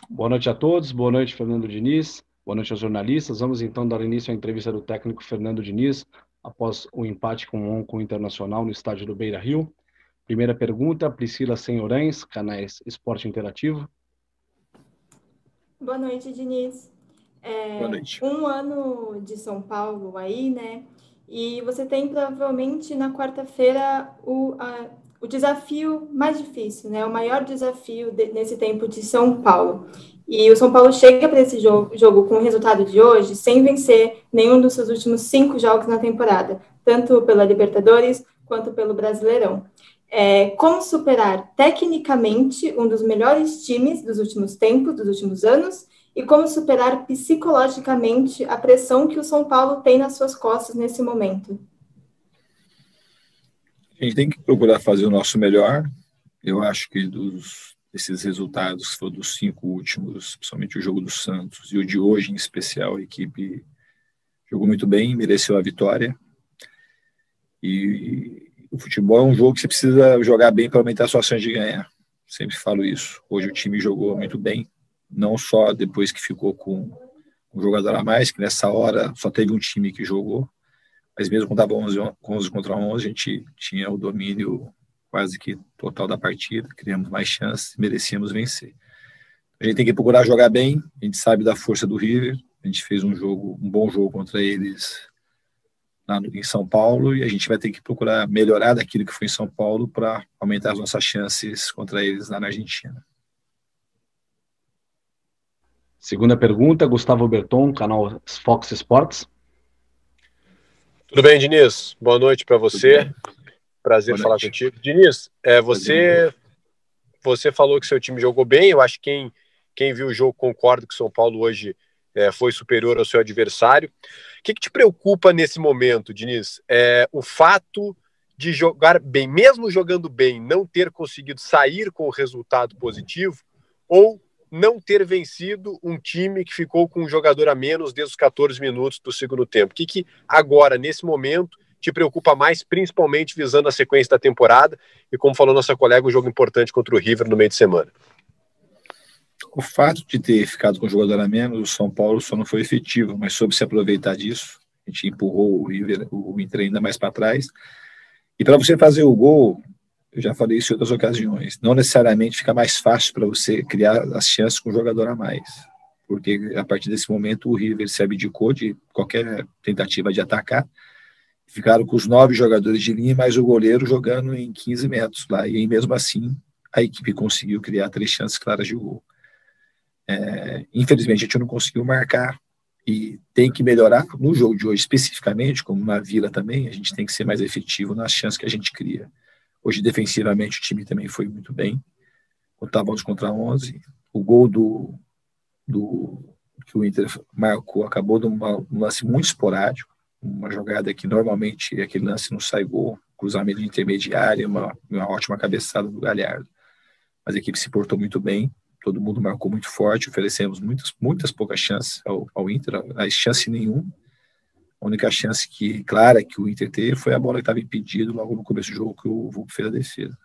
Boa noite a todos, boa noite, Fernando Diniz, boa noite aos jornalistas. Vamos então dar início à entrevista do técnico Fernando Diniz, após o empate com o Internacional no estádio do Beira-Rio. Primeira pergunta, Priscila Senhorães, canais Esporte Interativo. Boa noite, Diniz. Boa noite. Um ano de São Paulo aí, né? E você tem provavelmente na quarta-feira o desafio mais difícil, né? O maior desafio nesse tempo de São Paulo. E o São Paulo chega para esse jogo com o resultado de hoje sem vencer nenhum dos seus últimos 5 jogos na temporada, tanto pela Libertadores quanto pelo Brasileirão. Como superar tecnicamente um dos melhores times dos últimos tempos, dos últimos anos, e como superar psicologicamente a pressão que o São Paulo tem nas suas costas nesse momento? A gente tem que procurar fazer o nosso melhor. Eu acho que desses resultados, que foram dos 5 últimos, principalmente o jogo do Santos e o de hoje em especial, a equipe jogou muito bem, mereceu a vitória. E o futebol é um jogo que você precisa jogar bem para aumentar a sua chance de ganhar. Sempre falo isso. Hoje o time jogou muito bem, não só depois que ficou com um jogador a mais, que nessa hora só teve um time que jogou, mas mesmo quando estava 11 contra 11, a gente tinha o domínio quase que total da partida, criamos mais chances, merecíamos vencer. A gente tem que procurar jogar bem, a gente sabe da força do River, a gente fez um bom jogo contra eles em São Paulo, e a gente vai ter que procurar melhorar daquilo que foi em São Paulo para aumentar as nossas chances contra eles lá na Argentina. Segunda pergunta, Gustavo Berton, canal Fox Sports. Tudo bem, Diniz? Boa noite para você. Prazer falar contigo. Diniz, você falou que seu time jogou bem. Eu acho que quem viu o jogo concorda que o São Paulo hoje foi superior ao seu adversário. O que te preocupa nesse momento, Diniz? O fato de jogar bem, mesmo jogando bem, não ter conseguido sair com o resultado positivo, ou não ter vencido um time que ficou com um jogador a menos desde os 14 minutos do segundo tempo? O que agora, nesse momento, te preocupa mais, principalmente visando a sequência da temporada e, como falou nossa colega, um jogo importante contra o River no meio de semana? O fato de ter ficado com o jogador a menos, o São Paulo só não foi efetivo, mas soube se aproveitar disso. A gente empurrou o River, o Inter ainda mais para trás. E para você fazer o gol, eu já falei isso em outras ocasiões, não necessariamente fica mais fácil para você criar as chances com o jogador a mais. Porque a partir desse momento o River se abdicou de qualquer tentativa de atacar. Ficaram com os 9 jogadores de linha, mais o goleiro jogando em 15 metros lá. E aí, mesmo assim, a equipe conseguiu criar 3 chances claras de gol. Infelizmente, a gente não conseguiu marcar e tem que melhorar no jogo de hoje, especificamente, como na Vila também, a gente tem que ser mais efetivo nas chances que a gente cria. Hoje, defensivamente, o time também foi muito bem. Estava 11 contra 11. O gol que o Inter marcou acabou de um lance muito esporádico, uma jogada que normalmente aquele lance não sai gol, cruzamento de intermediária, uma ótima cabeçada do Galhardo. Mas a equipe se portou muito bem, todo mundo marcou muito forte, oferecemos muitas poucas chances ao Inter, a chance nenhuma. A única chance clara que o Inter teve foi a bola que estava impedida logo no começo do jogo, que o Vulgo fez a defesa.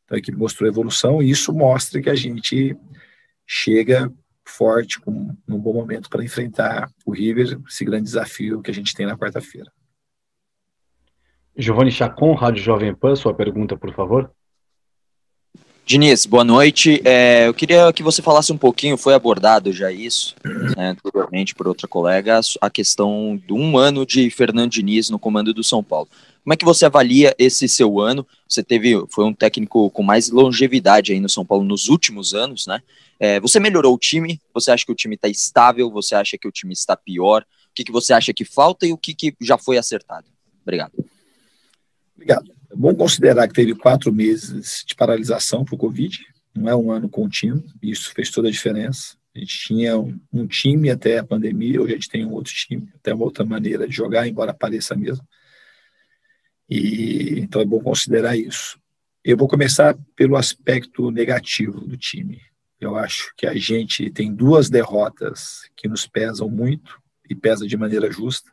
Então a equipe mostrou evolução e isso mostra que a gente chega forte, num bom momento para enfrentar o River, esse grande desafio que a gente tem na quarta-feira. Giovanni Chacon, Rádio Jovem Pan, sua pergunta, por favor. Diniz, boa noite. Eu queria que você falasse um pouquinho, foi abordado já isso, anteriormente por outra colega, a questão de 1 ano de Fernando Diniz no comando do São Paulo. Como é que você avalia esse seu ano? Você foi um técnico com mais longevidade aí no São Paulo nos últimos anos, né? Você melhorou o time? Você acha que o time está estável? Você acha que o time está pior? O que você acha que falta e o que já foi acertado? Obrigado. Obrigado. É bom considerar que teve 4 meses de paralisação por Covid, não é um ano contínuo, e isso fez toda a diferença. A gente tinha um time até a pandemia, hoje a gente tem um outro time, até uma outra maneira de jogar, embora pareça mesmo. Então é bom considerar isso. Eu vou começar pelo aspecto negativo do time. Eu acho que a gente tem 2 derrotas que nos pesam muito, e pesa de maneira justa.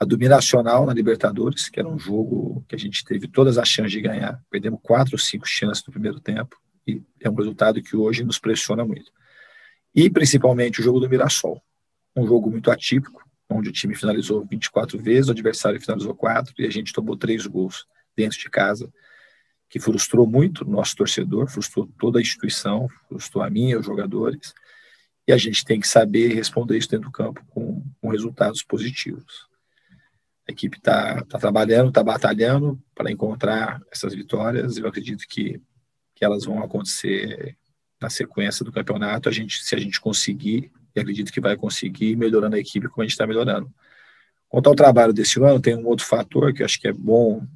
A do Binacional na Libertadores, que era um jogo que a gente teve todas as chances de ganhar. Perdemos 4 ou 5 chances no primeiro tempo, e é um resultado que hoje nos pressiona muito. E principalmente o jogo do Mirassol, um jogo muito atípico, onde o time finalizou 24 vezes, o adversário finalizou 4 e a gente tomou 3 gols dentro de casa, que frustrou muito o nosso torcedor, frustrou toda a instituição, frustrou a mim e os jogadores, e a gente tem que saber responder isso dentro do campo com resultados positivos. A equipe está trabalhando, está batalhando para encontrar essas vitórias, e eu acredito que elas vão acontecer na sequência do campeonato, se a gente conseguir, e acredito que vai conseguir, melhorando a equipe como a gente está melhorando. Quanto ao trabalho desse ano, tem um outro fator que eu acho que é bom,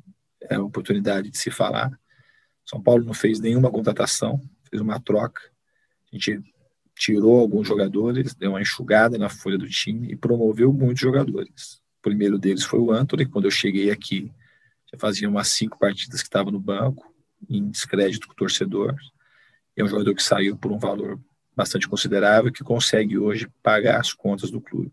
é a oportunidade de se falar. São Paulo não fez nenhuma contratação, fez uma troca. A gente tirou alguns jogadores, deu uma enxugada na folha do time e promoveu muitos jogadores. O primeiro deles foi o Antony. Quando eu cheguei aqui, já fazia umas 5 partidas que estava no banco, em descrédito com o torcedor. É um jogador que saiu por um valor bastante considerável, que consegue hoje pagar as contas do clube.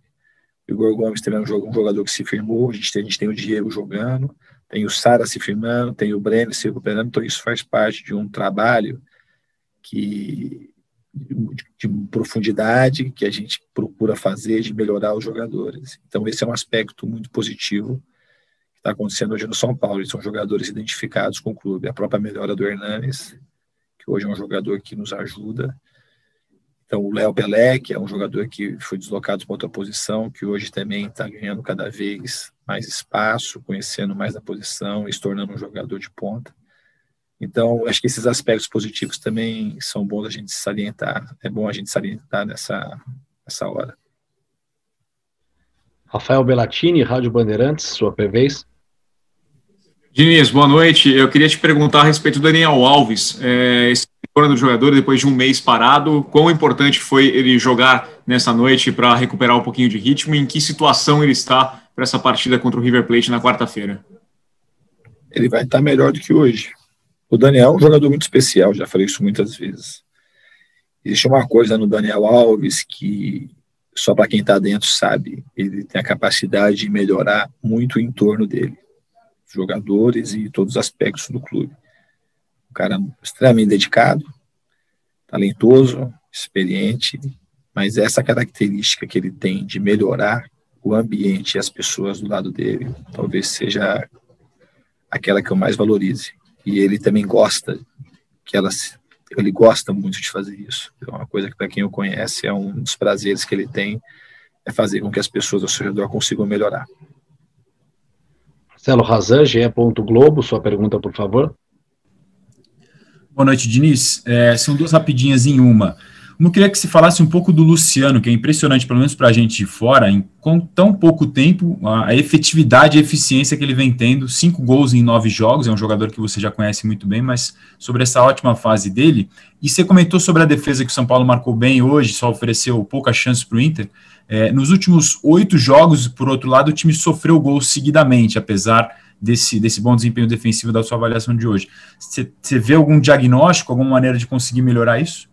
O Igor Gomes também é um jogador que se firmou, a gente tem o Diego jogando, tem o Sara se firmando, tem o Breno se recuperando, então isso faz parte de um trabalho de profundidade que a gente procura fazer, de melhorar os jogadores. Então esse é um aspecto muito positivo que está acontecendo hoje no São Paulo. Eles são jogadores identificados com o clube. A própria melhora do Hernanes, que hoje é um jogador que nos ajuda. Então o Léo Pelé, que é um jogador que foi deslocado para outra posição, que hoje também está ganhando cada vez mais espaço, conhecendo mais a posição e se tornando um jogador de ponta. Então, acho que esses aspectos positivos também são bons a gente salientar. É bom a gente salientar nessa hora. Rafael Bellatini, Rádio Bandeirantes, sua vez. Diniz, boa noite. Eu queria te perguntar a respeito do Daniel Alves. Esse retorno do jogador depois de um mês parado, quão importante foi ele jogar nessa noite para recuperar um pouquinho de ritmo e em que situação ele está para essa partida contra o River Plate na quarta-feira? Ele vai estar melhor do que hoje. O Daniel é um jogador muito especial, já falei isso muitas vezes. Existe uma coisa no Daniel Alves que só para quem está dentro sabe, ele tem a capacidade de melhorar muito o entorno dele, os jogadores e todos os aspectos do clube. Um cara extremamente dedicado, talentoso, experiente, mas essa característica que ele tem de melhorar o ambiente e as pessoas do lado dele, talvez seja aquela que eu mais valorize. E ele também gosta, ele gosta muito de fazer isso. É uma coisa que, para quem o conhece, é um dos prazeres que ele tem, é fazer com que as pessoas ao seu redor consigam melhorar. Marcelo Razan, GE. Globo, sua pergunta, por favor. Boa noite, Diniz. São 2 rapidinhas em uma. Eu queria que se falasse um pouco do Luciano, que é impressionante, pelo menos para a gente de fora, com tão pouco tempo, a efetividade e eficiência que ele vem tendo, 5 gols em 9 jogos, é um jogador que você já conhece muito bem, mas sobre essa ótima fase dele. E você comentou sobre a defesa que o São Paulo marcou bem hoje, só ofereceu poucas chances para o Inter. Nos últimos 8 jogos, por outro lado, o time sofreu gols seguidamente, apesar desse bom desempenho defensivo da sua avaliação de hoje. Você vê algum diagnóstico, alguma maneira de conseguir melhorar isso?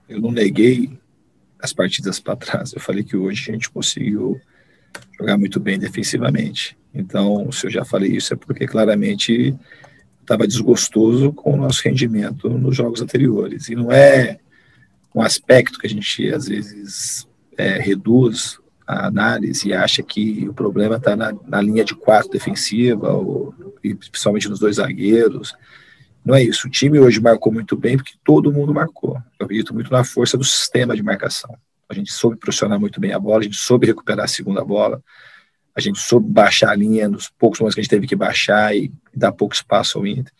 Eu não neguei as partidas para trás. Eu falei que hoje a gente conseguiu jogar muito bem defensivamente. Então, se eu já falei isso, é porque claramente estava desgostoso com o nosso rendimento nos jogos anteriores. E não é um aspecto que a gente, às vezes, reduz a análise e acha que o problema está na linha de 4 defensiva, e principalmente nos 2 zagueiros. Não é isso. O time hoje marcou muito bem porque todo mundo marcou. Eu acredito muito na força do sistema de marcação. A gente soube pressionar muito bem a bola, a gente soube recuperar a segunda bola, a gente soube baixar a linha nos poucos momentos que a gente teve que baixar e dar pouco espaço ao Inter.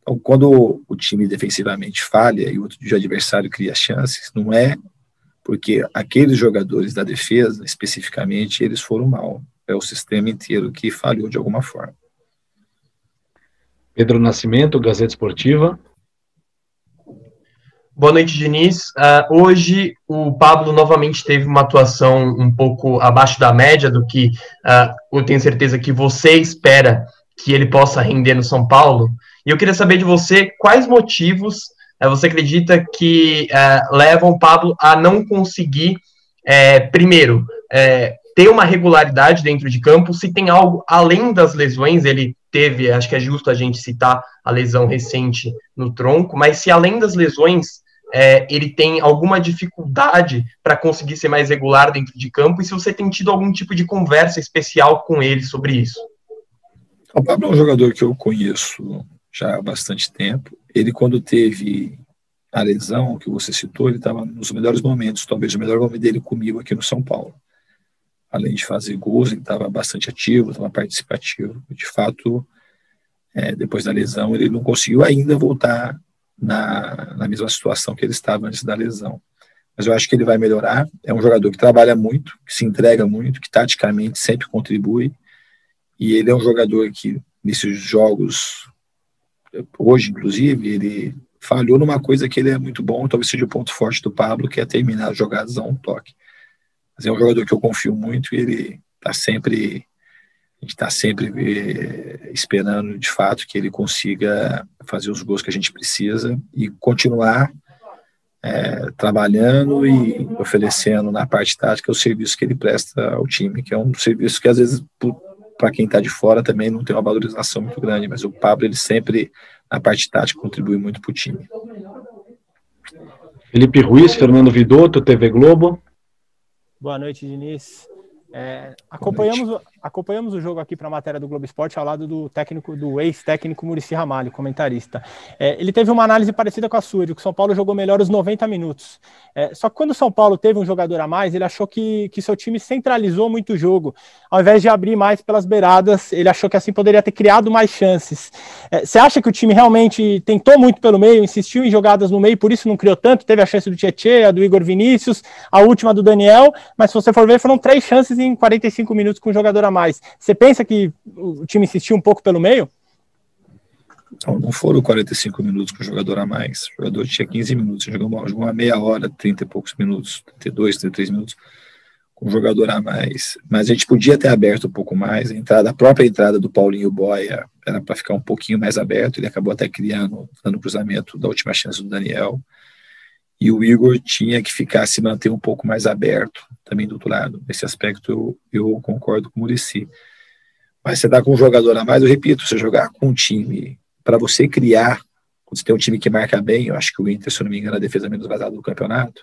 Então, quando o time defensivamente falha e o outro adversário cria chances, não é porque aqueles jogadores da defesa, especificamente, eles foram mal. É o sistema inteiro que falhou de alguma forma. Pedro Nascimento, Gazeta Esportiva. Boa noite, Diniz. Hoje o Pablo novamente teve uma atuação um pouco abaixo da média do que eu tenho certeza que você espera que ele possa render no São Paulo. E eu queria saber de você quais motivos você acredita que levam o Pablo a não conseguir, primeiro, ter uma regularidade dentro de campo, se tem algo além das lesões. Ele teve, acho que é justo a gente citar a lesão recente no tronco, mas se além das lesões ele tem alguma dificuldade para conseguir ser mais regular dentro de campo, e se você tem tido algum tipo de conversa especial com ele sobre isso. O Pablo é um jogador que eu conheço já há bastante tempo. Ele, quando teve a lesão que você citou, ele estava nos melhores momentos, talvez o melhor momento dele comigo aqui no São Paulo. Além de fazer gols, ele estava bastante ativo, estava participativo. De fato, depois da lesão, ele não conseguiu ainda voltar na mesma situação que ele estava antes da lesão. Mas eu acho que ele vai melhorar. É um jogador que trabalha muito, que se entrega muito, que taticamente sempre contribui. E ele é um jogador que, nesses jogos, hoje, inclusive, ele falhou numa coisa que ele é muito bom, talvez seja o ponto forte do Pablo, que é terminar as jogadas a um toque. Mas é um jogador que eu confio muito e ele está sempre... A gente está sempre esperando, de fato, que ele consiga fazer os gols que a gente precisa e continuar trabalhando e oferecendo na parte tática o serviço que ele presta ao time, que é um serviço que, às vezes, para quem está de fora também não tem uma valorização muito grande, mas o Pablo, ele sempre, na parte tática, contribui muito para o time. Felipe Ruiz, Fernando Vidotto, TV Globo. Boa noite, Diniz. Acompanhamos o jogo aqui para a matéria do Globo Esporte ao lado do ex-técnico Muricy Ramalho, comentarista. Ele teve uma análise parecida com a sua, de que o São Paulo jogou melhor os 90 minutos. Só que quando o São Paulo teve um jogador a mais, ele achou que seu time centralizou muito o jogo. Ao invés de abrir mais pelas beiradas, ele achou que assim poderia ter criado mais chances. Você acha que o time realmente tentou muito pelo meio, insistiu em jogadas no meio, por isso não criou tanto? Teve a chance do Tietê, a do Igor Vinícius, a última do Daniel, mas se você for ver, foram 3 chances em 45 minutos com um jogador a mais. Você pensa que o time insistiu um pouco pelo meio? Não foram 45 minutos com o jogador a mais. O jogador tinha 15 minutos, jogou uma meia hora, 30 e poucos minutos, 32, 33 minutos com o jogador a mais. Mas a gente podia ter aberto um pouco mais. A própria entrada do Paulinho Boia era para ficar um pouquinho mais aberto. Ele acabou até dando cruzamento da última chance do Daniel. E o Igor tinha que se manter um pouco mais aberto também do outro lado. Nesse aspecto eu concordo com o Muricy. Mas você dá com um jogador a mais, eu repito, você jogar com um time, para você criar, quando você tem um time que marca bem, eu acho que o Inter, se eu não me engano, é a defesa menos vazada do campeonato,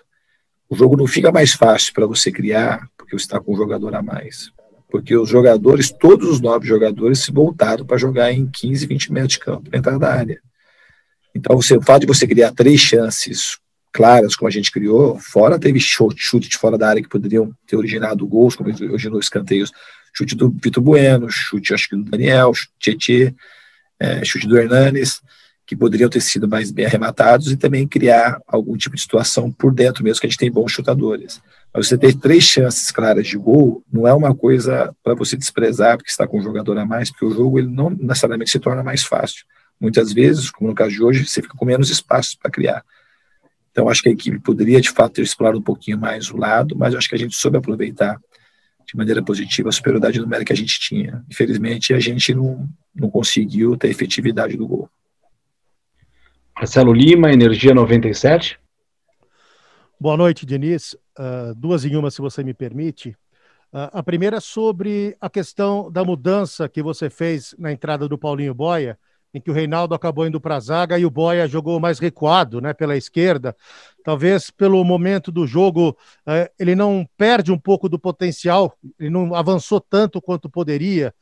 o jogo não fica mais fácil para você criar, porque você está com um jogador a mais. Porque os jogadores, todos os 9 jogadores, se voltaram para jogar em 15, 20 metros de campo, na entrada da área. Então, o fato de você criar 3 chances claras, como a gente criou, fora teve chute de fora da área que poderiam ter originado gols, como originou escanteios, chute do Vitor Bueno, chute, acho que do Daniel, Tietê, chute do Hernanes, que poderiam ter sido mais bem arrematados, e também criar algum tipo de situação por dentro mesmo, que a gente tem bons chutadores. Mas você ter 3 chances claras de gol não é uma coisa para você desprezar, porque você está com um jogador a mais, porque o jogo ele não necessariamente se torna mais fácil. Muitas vezes, como no caso de hoje, você fica com menos espaço para criar. Então, acho que a equipe poderia, de fato, ter explorado um pouquinho mais o lado, mas acho que a gente soube aproveitar de maneira positiva a superioridade numérica que a gente tinha. Infelizmente, a gente não conseguiu ter a efetividade do gol. Marcelo Lima, Energia 97. Boa noite, Diniz. 2 em 1, se você me permite. A primeira é sobre a questão da mudança que você fez na entrada do Paulinho Boia, em que o Reinaldo acabou indo para a zaga e o Boia jogou mais recuado, né, pela esquerda. Talvez pelo momento do jogo ele não perde um pouco do potencial, ele não avançou tanto quanto poderia.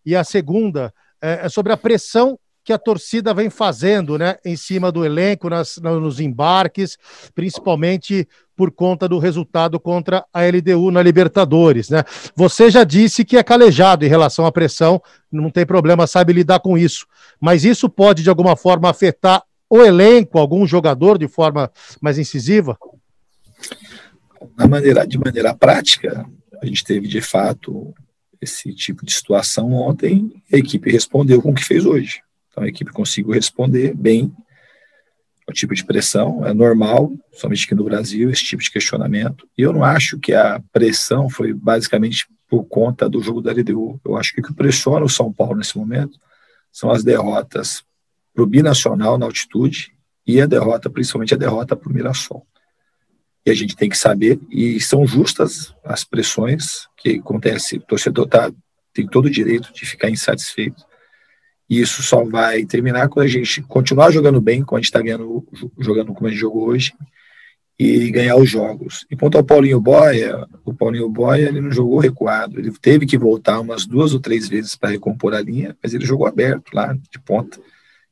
E a segunda é sobre a pressão que a torcida vem fazendo, né, em cima do elenco, nos embarques, principalmente por conta do resultado contra a LDU na Libertadores, né? Você já disse que é calejado em relação à pressão, não tem problema, sabe lidar com isso, mas isso pode de alguma forma afetar o elenco, algum jogador de forma mais incisiva? De maneira prática, a gente teve de fato esse tipo de situação ontem, a equipe respondeu com o que fez hoje. Então a equipe conseguiu responder bem ao tipo de pressão, é normal, somente aqui no Brasil, esse tipo de questionamento. E eu não acho que a pressão foi basicamente por conta do jogo da LDU. Eu acho que o que pressiona o São Paulo nesse momento são as derrotas para o Binacional na altitude e principalmente a derrota para o Mirassol. E a gente tem que saber, e são justas as pressões que acontecem, o torcedor tem todo o direito de ficar insatisfeito. E isso só vai terminar quando a gente continuar jogando bem, como a gente está jogando como a gente jogou hoje, e ganhar os jogos. E quanto ao Paulinho Boia, o Paulinho Boia ele não jogou recuado, ele teve que voltar umas 2 ou 3 vezes para recompor a linha, mas ele jogou aberto lá, de ponta.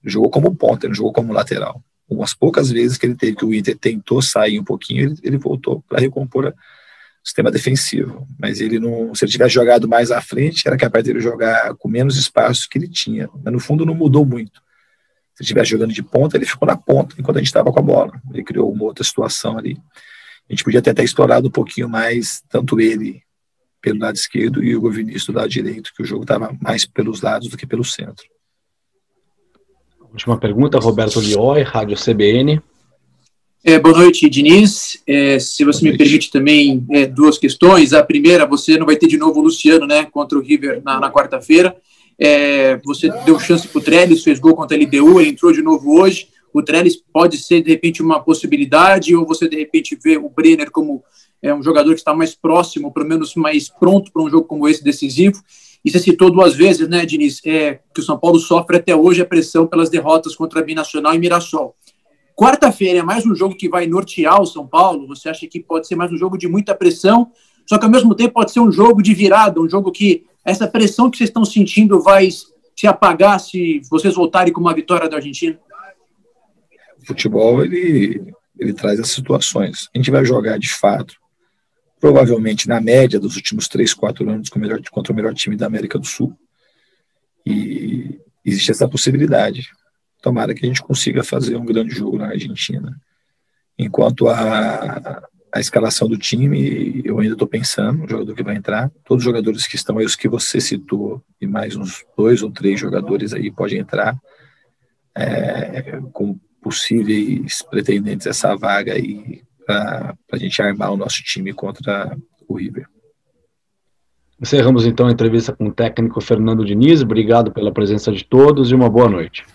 Ele jogou como ponta, ele não jogou como lateral. Umas poucas vezes que ele teve, que o Inter tentou sair um pouquinho, ele voltou para recompor o sistema defensivo. Mas ele não, se ele tivesse jogado mais à frente, era capaz de ele jogar com menos espaço que ele tinha. Mas no fundo não mudou muito. Se ele estivesse jogando de ponta, ele ficou na ponta enquanto a gente estava com a bola. Ele criou uma outra situação ali. A gente podia até explorado um pouquinho mais, tanto ele pelo lado esquerdo e o Hugo Vinícius do lado direito, que o jogo estava mais pelos lados do que pelo centro. Última pergunta, Roberto Lioi, Rádio CBN. Boa noite, Diniz. Se você me permite também 2 questões. A primeira, você não vai ter de novo o Luciano, né, contra o River na quarta-feira. Você deu chance para o Trellis, fez gol contra a LDU, ele entrou de novo hoje. O Trellis pode ser, de repente, uma possibilidade, ou você, de repente, vê o Brenner como um jogador que está mais próximo, pelo menos mais pronto para um jogo como esse, decisivo. E você citou 2 vezes, né, Diniz, que o São Paulo sofre até hoje a pressão pelas derrotas contra a Binacional e Mirassol. Quarta-feira é mais um jogo que vai nortear o São Paulo? Você acha que pode ser mais um jogo de muita pressão, só que ao mesmo tempo pode ser um jogo de virada, um jogo que essa pressão que vocês estão sentindo vai se apagar se vocês voltarem com uma vitória da Argentina? O futebol, ele traz as situações. A gente vai jogar, de fato, provavelmente na média dos últimos 3, 4 anos contra o melhor time da América do Sul. E existe essa possibilidade. Tomara que a gente consiga fazer um grande jogo na Argentina. Enquanto a escalação do time, eu ainda estou pensando no jogador que vai entrar. Todos os jogadores que estão aí, os que você citou, e mais uns 2 ou 3 jogadores aí podem entrar com possíveis pretendentes a essa vaga aí para a gente armar o nosso time contra o River. Encerramos então a entrevista com o técnico Fernando Diniz. Obrigado pela presença de todos e uma boa noite.